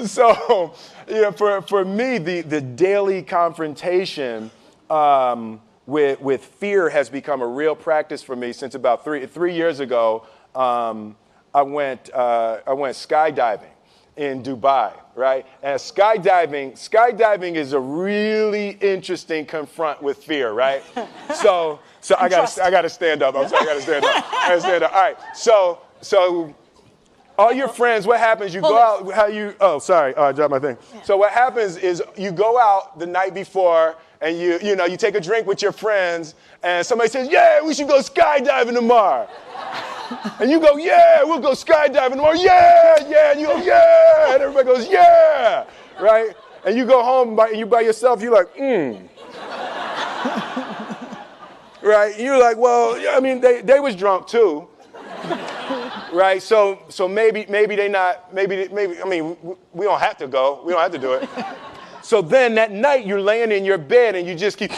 So, for me, the daily confrontation with fear has become a real practice for me since about three years ago. I went skydiving in Dubai, right? And skydiving is a really interesting confront with fear, right? So I gotta stand up. I'm sorry, I gotta stand up. All right. So all your friends, what happens? You go out. Sorry, I dropped my thing. Yeah. So what happens is you go out the night before and you take a drink with your friends, and somebody says, "Yeah, we should go skydiving tomorrow." And you go, "Yeah, we'll go skydiving tomorrow." Yeah. And you go, "Yeah." And everybody goes, "Yeah." Right? And you go home and you by yourself, you're like, Right? You're like, well, yeah, I mean, they was drunk too. Right? So maybe they not, maybe, I mean, we don't have to go. We don't have to do it. So then that night you're laying in your bed and you just keep,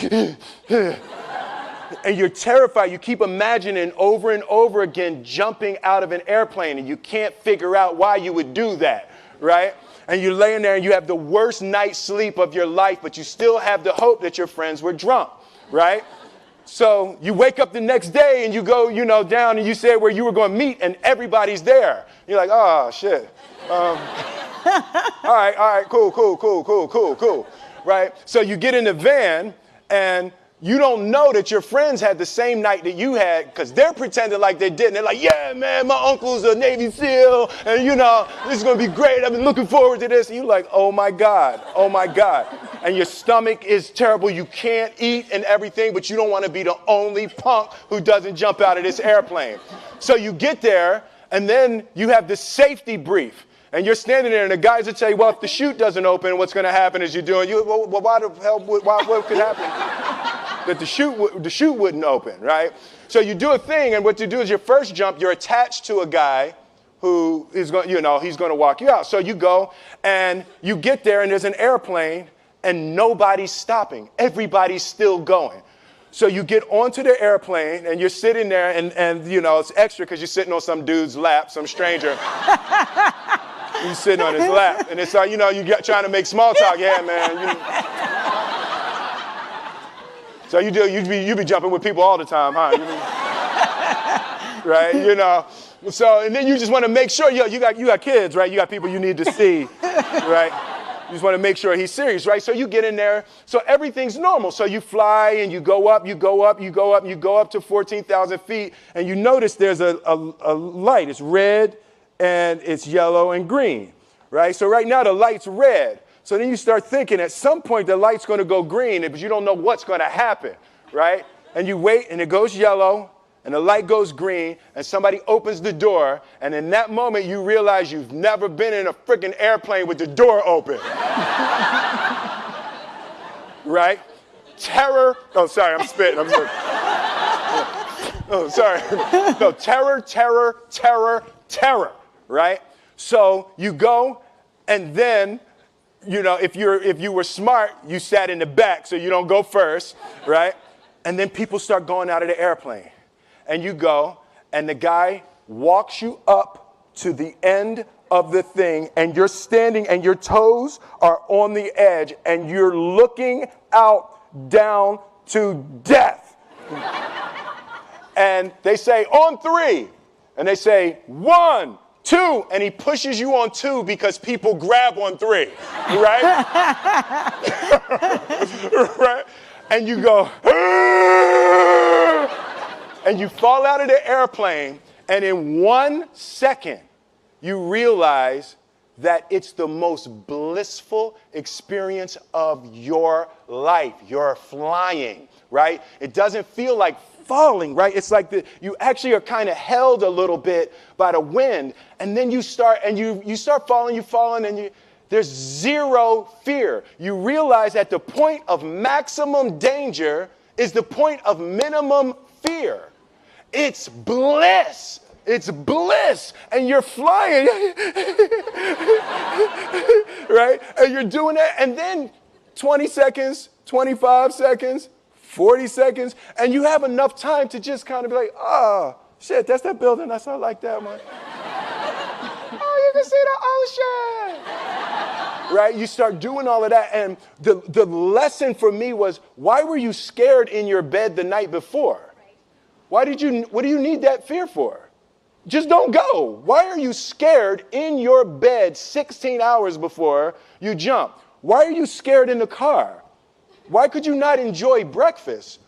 and you're terrified. You keep imagining over and over again jumping out of an airplane, and you can't figure out why you would do that, right? And you're laying there and you have the worst night's sleep of your life, but you still have the hope that your friends were drunk, right? So you wake up the next day and you go, down and you say where you were going to meet and everybody's there. You're like, oh, shit. All right, cool. Right? So you get in the van and you don't know that your friends had the same night that you had because they're pretending like they didn't. They're like, yeah, man, my uncle's a Navy SEAL and, this is going to be great. I've been looking forward to this. And you're like, oh, my God. And your stomach is terrible. You can't eat and everything, but you don't want to be the only punk who doesn't jump out of this airplane. So you get there, and then you have this safety brief. And you're standing there, and the guys will tell you, well, if the chute doesn't open, what's going to happen is why the hell, what could happen? That the chute wouldn't open, right? So you do a thing, and what you do is your first jump, you're attached to a guy who is going, he's going to walk you out. So you go, and you get there, and there's an airplane, and nobody's stopping. Everybody's still going. So you get onto the airplane, and you're sitting there, and it's extra because you're sitting on some dude's lap, some stranger. You're sitting on his lap, and it's like, you trying to make small talk. Yeah, man. So you be jumping with people all the time, huh? Right? So, and then you just want to make sure, you got kids, right? You got people you need to see, right? You just want to make sure he's serious, right? So you get in there. So everything's normal. So you fly and you go up to 14,000 feet, and you notice there's a light. It's red and it's yellow and green, right? So right now the light's red. So then you start thinking at some point the light's going to go green, but you don't know what's going to happen, right? And you wait and it goes yellow and the light goes green and somebody opens the door, and in that moment you realize you've never been in a freaking airplane with the door open. Right? Terror. Oh, sorry, I'm spitting. Oh, sorry. No, terror, right? So you go, and then, if you were smart, you sat in the back so you don't go first, right? And then people start going out of the airplane. And you go, and the guy walks you up to the end of the thing, and you're standing, and your toes are on the edge, and you're looking out down to death. And they say, on 3. And they say, 1, 2. And he pushes you on 2 because people grab on 3. Right? Right? And you go, and you fall out of the airplane. And in 1 second, you realize that it's the most blissful experience of your life. You're flying, right? It doesn't feel like falling, right? It's like you actually are kind of held a little bit by the wind, and then you start falling, and there's zero fear. You realize that the point of maximum danger is the point of minimum fear. It's bliss. It's bliss, and you're flying, right? And you're doing that, and then 20 seconds, 25 seconds, 40 seconds, and you have enough time to just kind of be like, oh, shit, that's that building. I like that one. Oh, you can see the ocean. right? You start doing all of that. And the lesson for me was, why were you scared in your bed the night before? What do you need that fear for? Just don't go. Why are you scared in your bed 16 hours before you jump? Why are you scared in the car? Why could you not enjoy breakfast?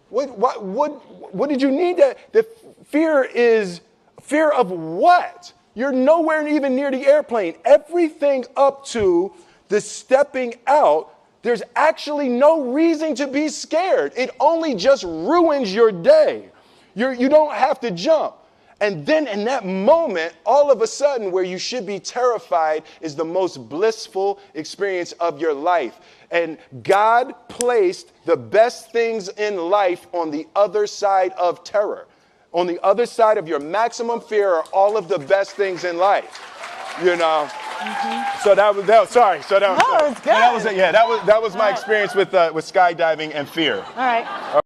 What did you need that? The fear is fear of what? You're nowhere even near the airplane. Everything up to the stepping out, there's actually no reason to be scared. It only just ruins your day. You don't have to jump. And then in that moment, all of a sudden, where you should be terrified is the most blissful experience of your life. And God placed the best things in life on the other side of terror. On the other side of your maximum fear are all of the best things in life. You know? Mm-hmm. So that was good. That was my experience with skydiving and fear. All right.